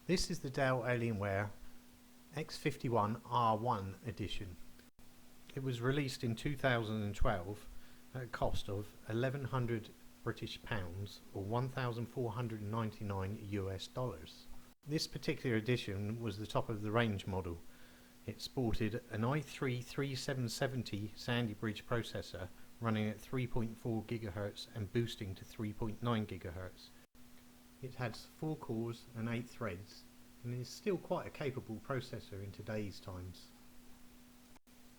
This is the Dell Alienware X51 R1 edition. It was released in 2012 at a cost of 1,100 British pounds or 1,499 US dollars. This particular edition was the top of the range model. It sported an i3-3770 Sandy Bridge processor running at 3.4 GHz and boosting to 3.9 GHz. It has 4 cores and 8 threads and is still quite a capable processor in today's times.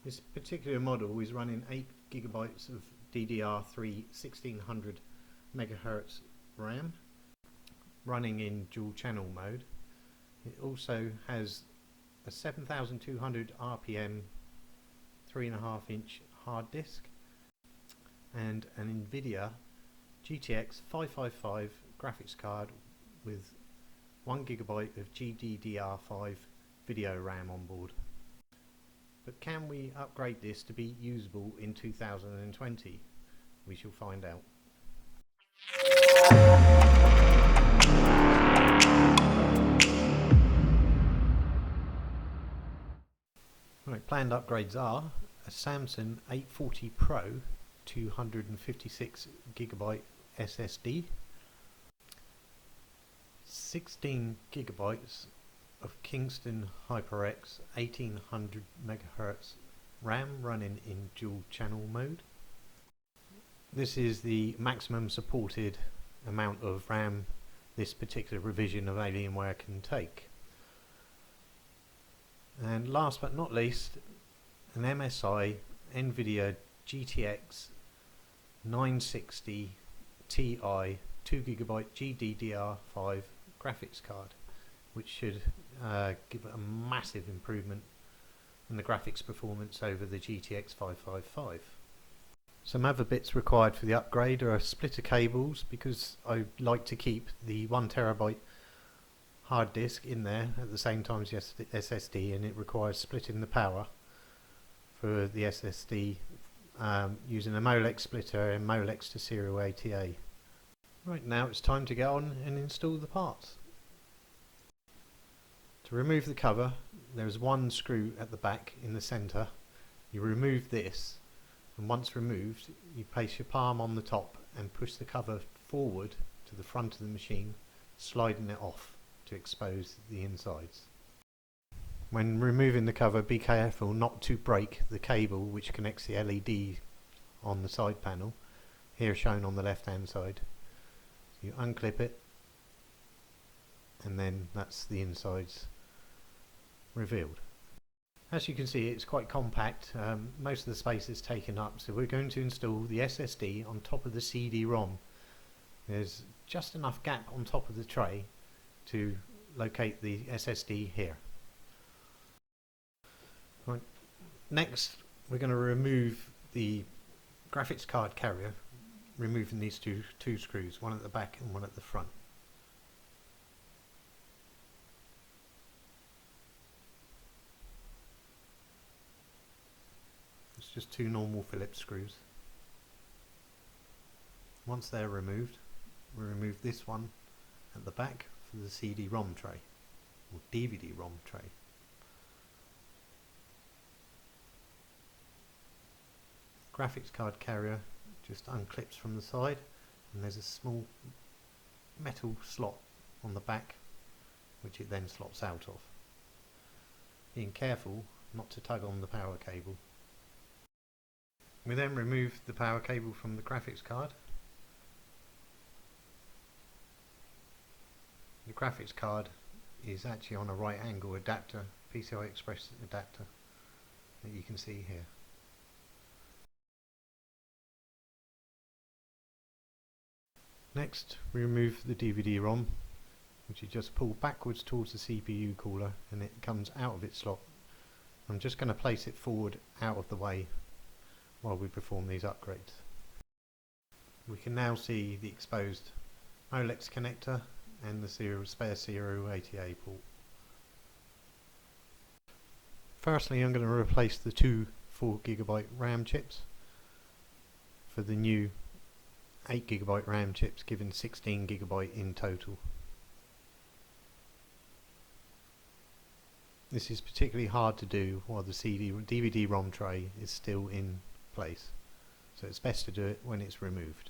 This particular model is running 8 GB of DDR3 1600 MHz RAM, running in dual channel mode. It also has a 7200 RPM 3.5-inch hard disk and an NVIDIA GTX 555 graphics card with 1 GB of GDDR5 video RAM on board. But can we upgrade this to be usable in 2020? We shall find out. Right, planned upgrades are a Samsung 840 Pro 256 GB SSD, 16 GB of Kingston HyperX 1800 MHz RAM running in dual channel mode. This is the maximum supported amount of RAM this particular revision of Alienware can take. And last but not least, an MSI NVIDIA GTX 960 Ti 2 GB GDDR5 graphics card, which should give a massive improvement in the graphics performance over the GTX 555. Some other bits required for the upgrade are splitter cables, because I like to keep the 1 TB hard disk in there at the same time as the SSD, and it requires splitting the power for the SSD using a Molex splitter and Molex to serial ATA. Right, now it's time to get on and install the parts. To remove the cover, there's one screw at the back in the centre. You remove this, and once removed you place your palm on the top and push the cover forward to the front of the machine, sliding it off to expose the insides. When removing the cover, be careful not to break the cable which connects the LED on the side panel, here shown on the left hand side. You unclip it, and then that's the insides revealed. As you can see, it's quite compact. Most of the space is taken up, so we're going to install the SSD on top of the CD-ROM. There's just enough gap on top of the tray to locate the SSD here. Right. Next, we're going to remove the graphics card carrier, removing these two screws, one at the back and one at the front. It's just 2 normal Phillips screws. Once they're removed, we remove this one at the back for the CD-ROM tray, or DVD-ROM tray. Graphics card carrier just unclips from the side, and there's a small metal slot on the back which it then slots out of. Being careful not to tug on the power cable. We then remove the power cable from the graphics card. The graphics card is actually on a right angle adapter, PCI Express adapter, that you can see here. Next, we remove the DVD-ROM, which you just pull backwards towards the CPU cooler, and it comes out of its slot. I'm just going to place it forward out of the way while we perform these upgrades. We can now see the exposed Molex connector and the spare serial ATA port. Firstly, I'm going to replace the 2 4 GB RAM chips for the new 8 GB RAM chips, giving 16 GB in total. This is particularly hard to do while the DVD-ROM tray is still in place, so it's best to do it when it's removed.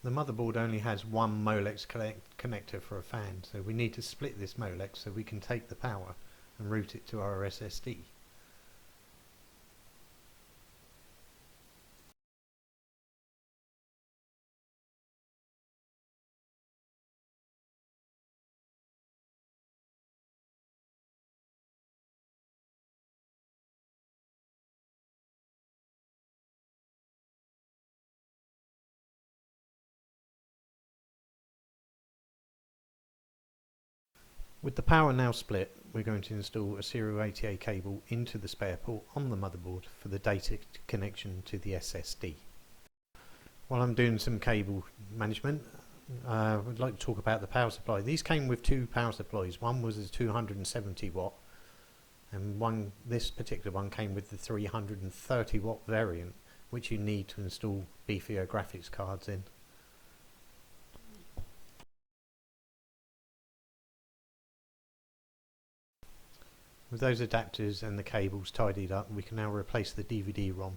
The motherboard only has one Molex connector for a fan, so we need to split this Molex so we can take the power and route it to our SSD. With the power now split, we're going to install a serial ATA cable into the spare port on the motherboard for the data connection to the SSD. While I'm doing some cable management, I'd like to talk about the power supply. These came with two power supplies. One was a 270 watt and this particular one came with the 330 watt variant, which you need to install beefier graphics cards in. With those adapters and the cables tidied up, we can now replace the DVD-ROM,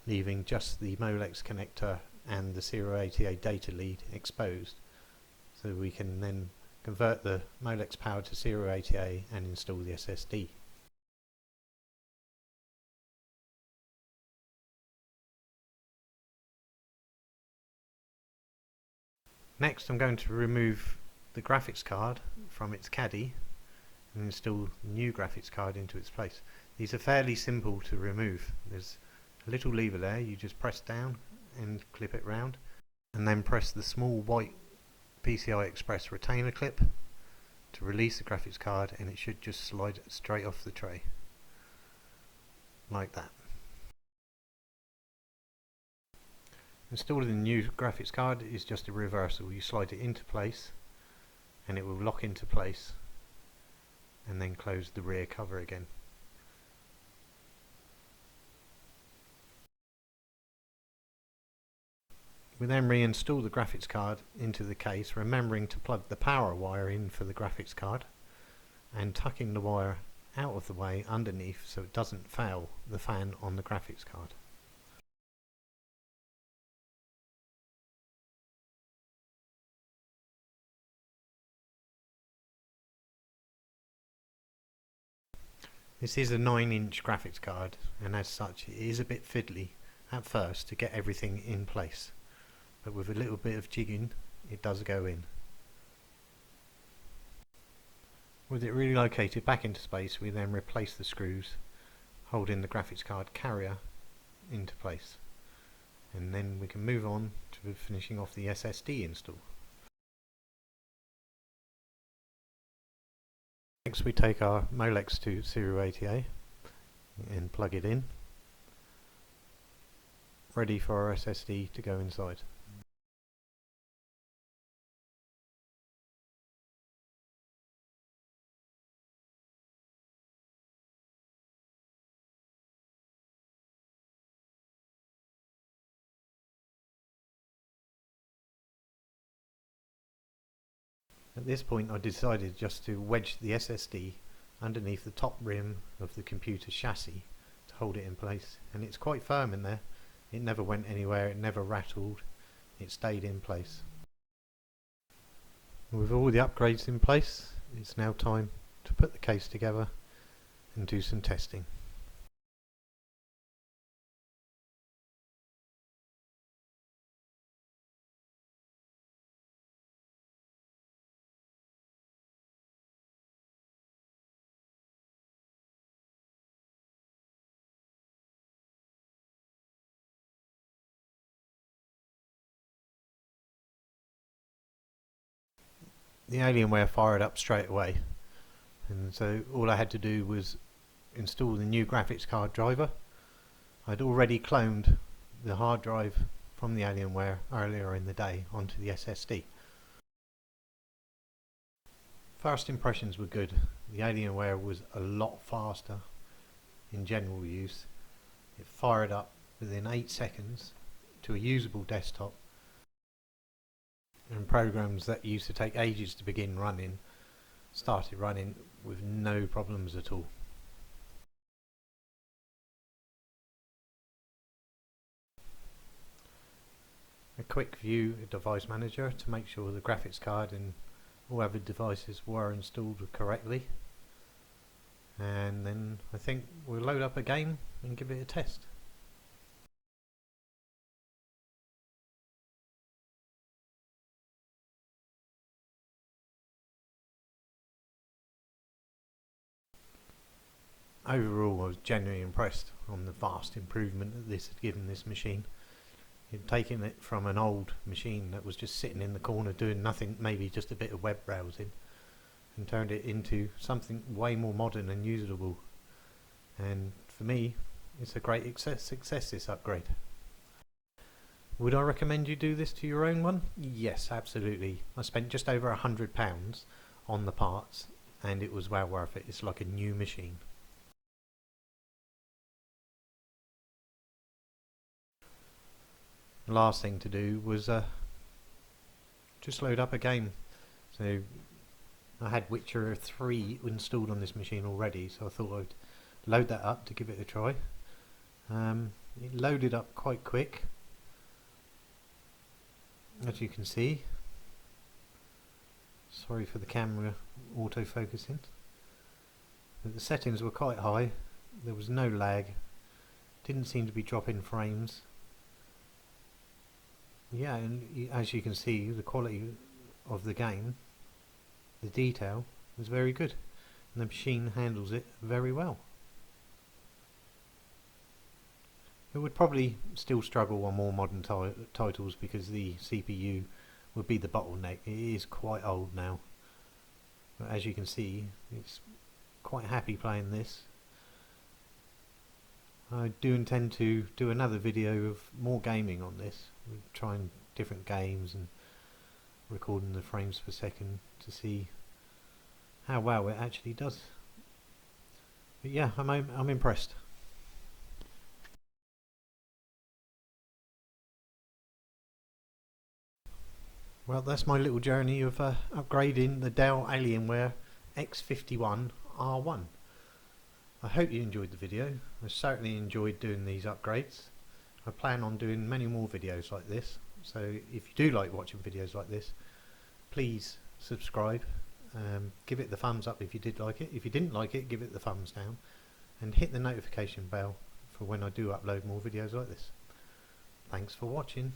leaving just the Molex connector and the serial ATA data lead exposed, so we can then convert the Molex power to serial ATA and install the SSD. Next, I'm going to remove the graphics card from its caddy and install the new graphics card into its place. These are fairly simple to remove. There's a little lever there, you just press down and clip it round, and then press the small white PCI Express retainer clip to release the graphics card, and it should just slide straight off the tray like that. Installing the new graphics card is just a reversal. You slide it into place and it will lock into place, and then close the rear cover again. We then reinstall the graphics card into the case, remembering to plug the power wire in for the graphics card and tucking the wire out of the way underneath so it doesn't foul the fan on the graphics card. This is a 9-inch graphics card, and as such it is a bit fiddly at first to get everything in place, but with a little bit of jigging it does go in. With it relocated back into space, we then replace the screws holding the graphics card carrier into place, and then we can move on to finishing off the SSD install. Next we take our Molex to serial ATA and plug it in, ready for our SSD to go inside. At this point I decided just to wedge the SSD underneath the top rim of the computer chassis to hold it in place, and it's quite firm in there. It never went anywhere, it never rattled, it stayed in place. With all the upgrades in place, it's now time to put the case together and do some testing. The Alienware fired up straight away, and so all I had to do was install the new graphics card driver. I'd already cloned the hard drive from the Alienware earlier in the day onto the SSD. First impressions were good. The Alienware was a lot faster in general use. It fired up within 8 seconds to a usable desktop, and programs that used to take ages to begin running started running with no problems at all. A quick view of Device Manager to make sure the graphics card and all other devices were installed correctly, and then I think we'll load up a game and give it a test. Overall, I was genuinely impressed on the vast improvement that this had given this machine. He'd taken it from an old machine that was just sitting in the corner doing nothing, maybe just a bit of web browsing, and turned it into something way more modern and usable. And for me, it's a great success, this upgrade. Would I recommend you do this to your own one? Yes, absolutely. I spent just over £100 on the parts and it was well worth it. It's like a new machine. Last thing to do was just load up a game. So I had Witcher 3 installed on this machine already, so I thought I'd load that up to give it a try. It loaded up quite quick, as you can see. Sorry for the camera auto-focusing. But the settings were quite high, there was no lag, didn't seem to be dropping frames. Yeah, and as you can see, the quality of the game, the detail, was very good, and the machine handles it very well. It would probably still struggle on more modern titles because the CPU would be the bottleneck. It is quite old now, but as you can see, it's quite happy playing this. I do intend to do another video of more gaming on this, trying different games and recording the frames per second to see how well it actually does. But yeah, I'm impressed. Well, that's my little journey of upgrading the Dell Alienware X51 R1. I hope you enjoyed the video. I certainly enjoyed doing these upgrades. I plan on doing many more videos like this, so if you do like watching videos like this, please subscribe, give it the thumbs up if you did like it. If you didn't like it, give it the thumbs down, and hit the notification bell for when I do upload more videos like this. Thanks for watching.